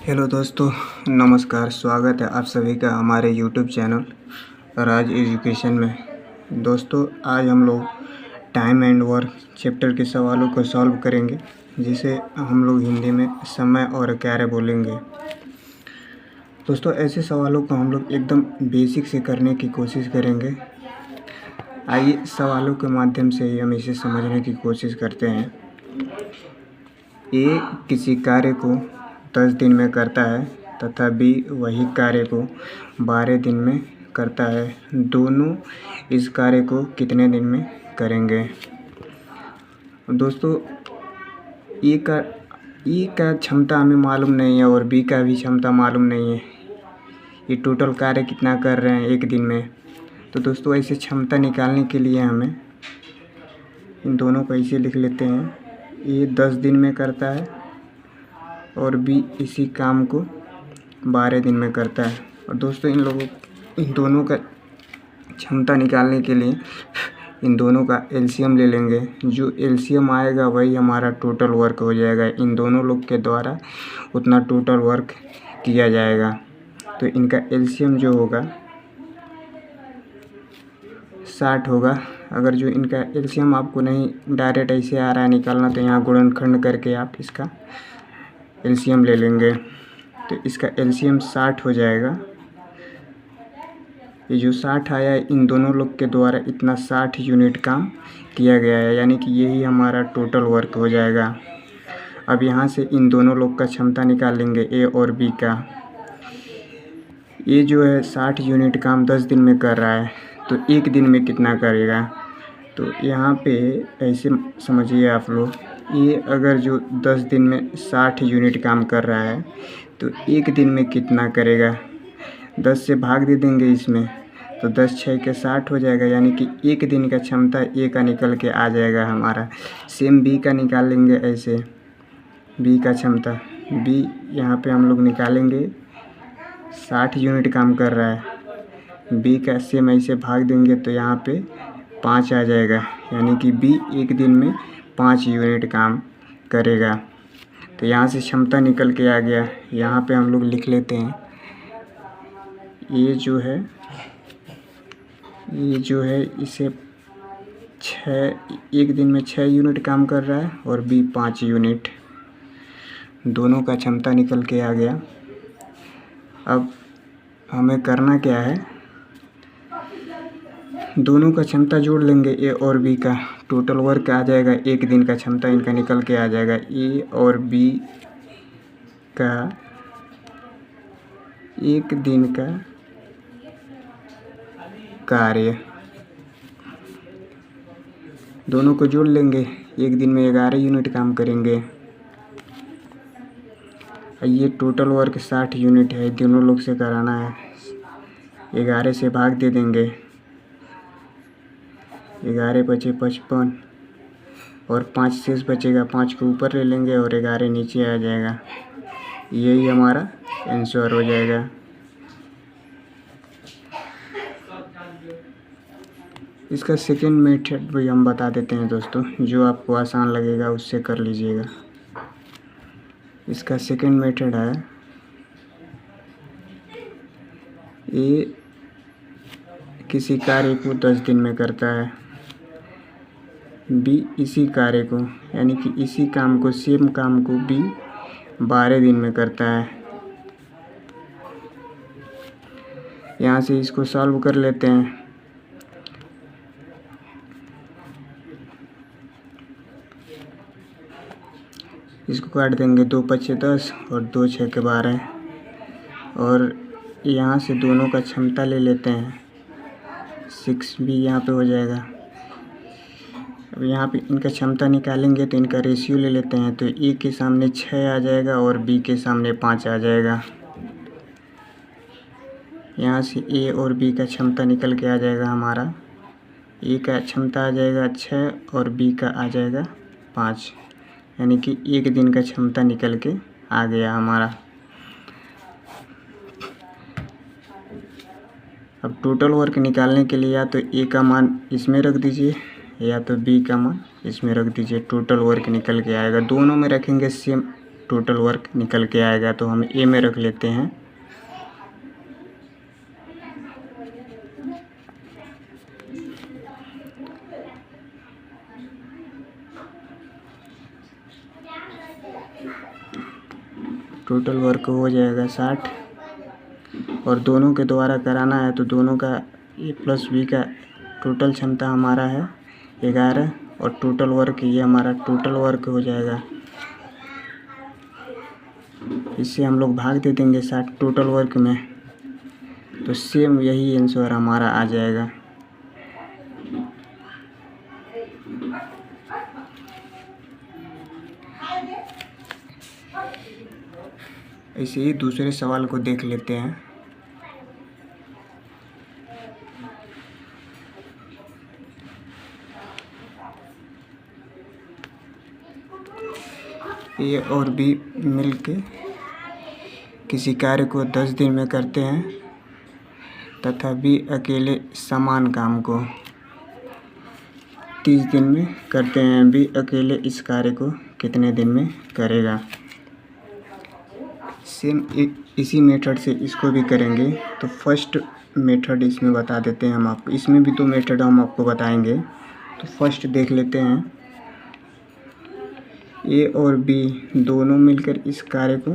Hello दोस्तों, नमस्कार। स्वागत है आप सभी का हमारे यूट्यूब चैनल राज एजुकेशन में। दोस्तों, आज हम लोग टाइम एंड वर्क चैप्टर के सवालों को सॉल्व करेंगे, जिसे हम लोग हिंदी में समय और कार्य बोलेंगे। दोस्तों, ऐसे सवालों को हम लोग एकदम बेसिक से करने की कोशिश करेंगे। आइए सवालों के माध्यम से ही हम इसे समझने की कोशिश करते हैं। ए किसी कार्य को 10 दिन में करता है तथा बी वही कार्य को 12 दिन में करता है। दोनों इस कार्य को कितने दिन में करेंगे? दोस्तों, ए का क्षमता हमें मालूम नहीं है और बी का भी क्षमता मालूम नहीं है। ये टोटल कार्य कितना कर रहे हैं एक दिन में। तो दोस्तों, ऐसे क्षमता निकालने के लिए हमें इन दोनों को ऐसे लिख लेते हैं। ये 10 दिन में करता है और बी इसी काम को 12 दिन में करता है। और दोस्तों, इन दोनों का क्षमता निकालने के लिए इन दोनों का एलसीएम ले लेंगे। जो एलसीएम आएगा वही हमारा टोटल वर्क हो जाएगा। इन दोनों लोग के द्वारा उतना टोटल वर्क किया जाएगा। तो इनका एलसीएम जो होगा 60 होगा। अगर जो इनका एलसीएम आपको नहीं डायरेक्ट ऐसे आ रहा है निकालना, तो यहाँ गुणनखंड करके आप इसका एलसीएम ले लेंगे। तो इसका एलसीएम 60 हो जाएगा। ये जो 60 आया है, इन दोनों लोग के द्वारा इतना 60 यूनिट काम किया गया है, यानी कि यही हमारा टोटल वर्क हो जाएगा। अब यहाँ से इन दोनों लोग का क्षमता निकाल लेंगे, ए और बी का। ये जो है 60 यूनिट काम 10 दिन में कर रहा है, तो एक दिन में कितना करेगा? तो यहाँ पे ऐसे समझिए आप लोग, ये अगर जो 10 दिन में 60 यूनिट काम कर रहा है, तो एक दिन में कितना करेगा? 10 से भाग दे देंगे इसमें, तो 10 6 के 60 हो जाएगा, यानी कि एक दिन का क्षमता ए का निकल के आ जाएगा हमारा। सेम बी का निकाल लेंगे ऐसे। बी का क्षमता, बी यहाँ पे हम लोग निकालेंगे, 60 यूनिट काम कर रहा है। बी का सेम ऐसे भाग देंगे तो यहाँ पे 5 आ जाएगा, यानी कि बी एक दिन में 5 यूनिट काम करेगा। तो यहाँ से क्षमता निकल के आ गया। यहाँ पे हम लोग लिख लेते हैं, ये जो है इसे एक दिन में 6 यूनिट काम कर रहा है और बी 5 यूनिट। दोनों का क्षमता निकल के आ गया। अब हमें करना क्या है, दोनों का क्षमता जोड़ लेंगे। ए और बी का टोटल वर्क आ जाएगा, एक दिन का क्षमता इनका निकल के आ जाएगा। ए और बी का एक दिन का कार्य, दोनों को जोड़ लेंगे। एक दिन में 11 यूनिट काम करेंगे। ये टोटल वर्क 60 यूनिट है, दोनों लोग से कराना है। 11 से भाग दे देंगे, 11 बचे 55 और 5 शेष बचेगा। 5 को ऊपर ले लेंगे और 11 नीचे आ जाएगा। यही हमारा आंसर हो जाएगा। इसका सेकेंड मेथड भी हम बता देते हैं दोस्तों, जो आपको आसान लगेगा उससे कर लीजिएगा। इसका सेकेंड मेथड है, ए किसी कार्य को 10 दिन में करता है, बी इसी कार्य को, यानी कि इसी काम को, सेम काम को बी 12 दिन में करता है। यहाँ से इसको सॉल्व कर लेते हैं। इसको काट देंगे, 2 5 10 और 2 6 के 12। और यहाँ से दोनों का क्षमता ले लेते हैं, 6 भी यहाँ पे हो जाएगा। अब यहाँ पे इनका क्षमता निकालेंगे तो इनका रेशियो ले लेते हैं। तो ए के सामने 6 आ जाएगा और बी के सामने 5 आ जाएगा। यहाँ से ए और बी का क्षमता निकल के आ जाएगा हमारा। ए का क्षमता आ जाएगा 6 और बी का आ जाएगा 5, यानी कि एक दिन का क्षमता निकल के आ गया हमारा। अब टोटल वर्क निकालने के लिए या तो ए का मान इसमें रख दीजिए या तो बी का मान इसमें रख दीजिए। टोटल वर्क निकल के आएगा। दोनों में रखेंगे सेम टोटल वर्क निकल के आएगा। तो हम ए में रख लेते हैं। टोटल वर्क हो जाएगा 60 और दोनों के द्वारा कराना है तो दोनों का ए प्लस बी का टोटल क्षमता हमारा है 11 और टोटल वर्क ये हमारा टोटल वर्क हो जाएगा। इससे हम लोग भाग दे देंगे 60 टोटल वर्क में, तो सेम यही आंसर हमारा आ जाएगा। ऐसे ही दूसरे सवाल को देख लेते हैं। ए और बी मिलके किसी कार्य को 10 दिन में करते हैं तथा बी अकेले समान काम को 30 दिन में करते हैं। बी अकेले इस कार्य को कितने दिन में करेगा। सेम इसी मेथड से इसको भी करेंगे। तो फर्स्ट मेथड इसमें बता देते हैं हम आपको। इसमें भी 2 मेथड हम आपको बताएंगे। तो फर्स्ट देख लेते हैं। ए और बी दोनों मिलकर इस कार्य को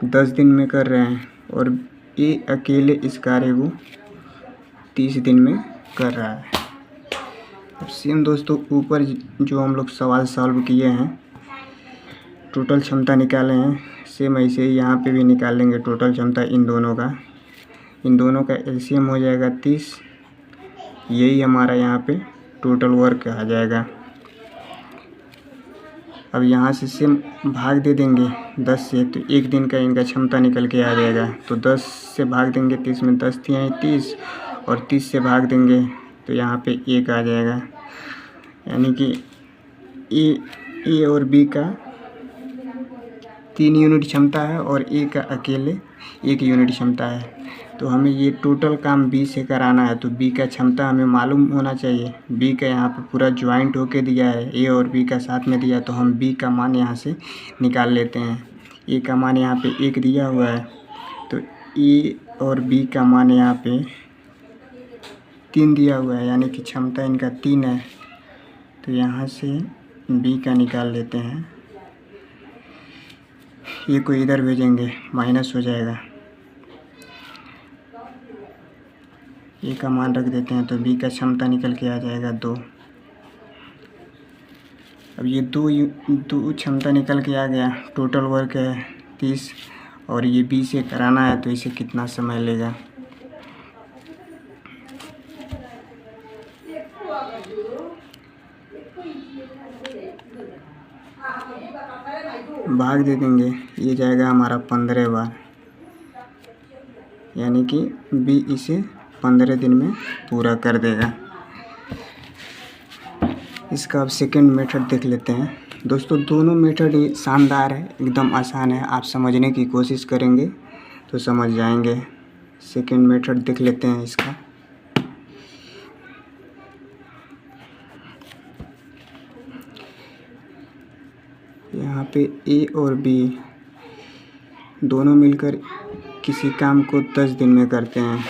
10 दिन में कर रहे हैं और ए अकेले इस कार्य को 30 दिन में कर रहा है। अब सेम दोस्तों ऊपर जो हम लोग सवाल सॉल्व किए हैं, टोटल क्षमता निकाले हैं, सेम ऐसे ही यहाँ पे भी निकाल लेंगे टोटल क्षमता इन दोनों का एलसीएम हो जाएगा 30। यही हमारा यहाँ पे टोटल वर्क आ जाएगा। अब यहाँ से सेम भाग दे देंगे 10 से, तो एक दिन का इनका क्षमता निकल के आ जाएगा। तो 10 से भाग देंगे 30 में, 10 तिहाई 30 और 30 से भाग देंगे तो यहाँ पे 1 आ जाएगा। यानी कि ए और बी का 3 यूनिट क्षमता है और ए का अकेले 1 यूनिट क्षमता है। तो हमें ये टोटल काम बी से कराना है, तो बी का क्षमता हमें मालूम होना चाहिए। बी का यहाँ पे पूरा ज्वाइंट होके दिया है, ए और बी का साथ में दिया, तो हम बी का मान यहाँ से निकाल लेते हैं। ए का मान यहाँ पे 1 दिया हुआ है, तो ए और बी का मान यहाँ पे 3 दिया हुआ है, यानी कि क्षमता इनका 3 है। तो यहाँ से बी का निकाल लेते हैं। ये को इधर भेजेंगे, माइनस हो जाएगा। ए का मान रख देते हैं, तो बी का क्षमता निकल के आ जाएगा 2। अब ये दो क्षमता निकल के आ गया। टोटल वर्क है 30 और ये बी से कराना है, तो इसे कितना समय लेगा। भाग दे देंगे, ये जाएगा हमारा 15 बार, यानी कि बी इसे 15 दिन में पूरा कर देगा। इसका अब सेकंड मेथड देख लेते हैं। दोस्तों दोनों मेथड ही शानदार है, एकदम आसान है। आप समझने की कोशिश करेंगे तो समझ जाएंगे। सेकंड मेथड देख लेते हैं इसका। यहाँ पे ए और बी दोनों मिलकर किसी काम को 10 दिन में करते हैं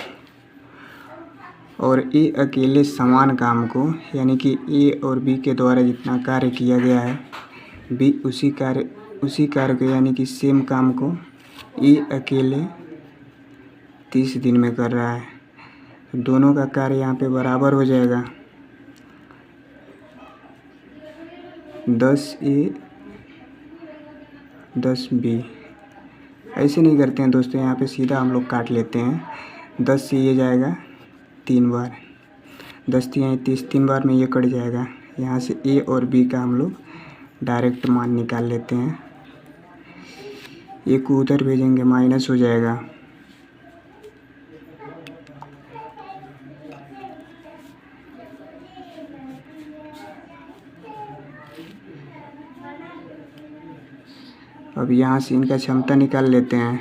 और ए अकेले समान काम को, यानी कि ए और बी के द्वारा जितना कार्य किया गया है, बी उसी कार्य को, यानी कि सेम काम को ए अकेले 30 दिन में कर रहा है। तो दोनों का कार्य यहाँ पे बराबर हो जाएगा। 10 ए 10 बी। ऐसे नहीं करते हैं दोस्तों, यहाँ पे सीधा हम लोग काट लेते हैं। 10 से ये जाएगा 3 बार, 10 तिहाई 30, 3 बार में ये कट जाएगा। यहाँ से ए और बी का हम लोग डायरेक्ट मान निकाल लेते हैं। ए को उधर भेजेंगे, माइनस हो जाएगा। अब यहाँ से इनका क्षमता निकाल लेते हैं।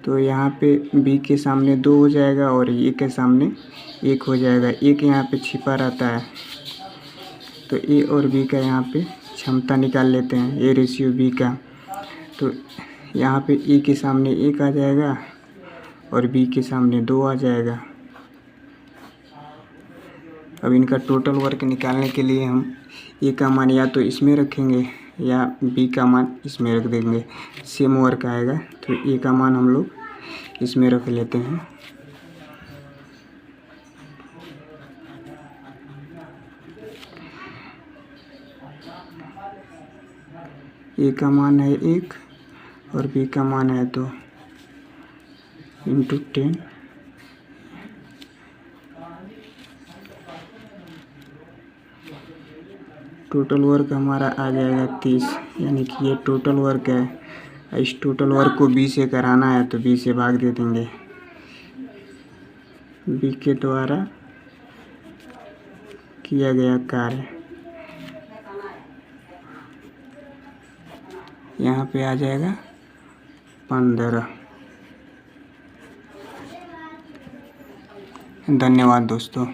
तो यहाँ पे बी के सामने 2 हो जाएगा और ए के सामने 1 हो जाएगा। 1 यहाँ पे छिपा रहता है, तो ए और बी का यहाँ पे क्षमता निकाल लेते हैं। ए रेशियो बी का तो यहाँ पे ए के सामने 1 आ जाएगा और बी के सामने 2 आ जाएगा। अब इनका टोटल वर्क निकालने के लिए हम ए का मान या तो इसमें रखेंगे या बी का मान इसमें रख देंगे, सेम वर्क आएगा। तो ए का मान हम लोग इसमें रख लेते हैं। ए का मान है 1 और बी का मान है 2 इंटू 10। टोटल वर्क हमारा आ जाएगा 30, यानी कि ये टोटल वर्क है। इस टोटल वर्क को बी से कराना है तो बी से भाग दे देंगे। बी के द्वारा किया गया कार्य यहाँ पे आ जाएगा 15। धन्यवाद दोस्तों।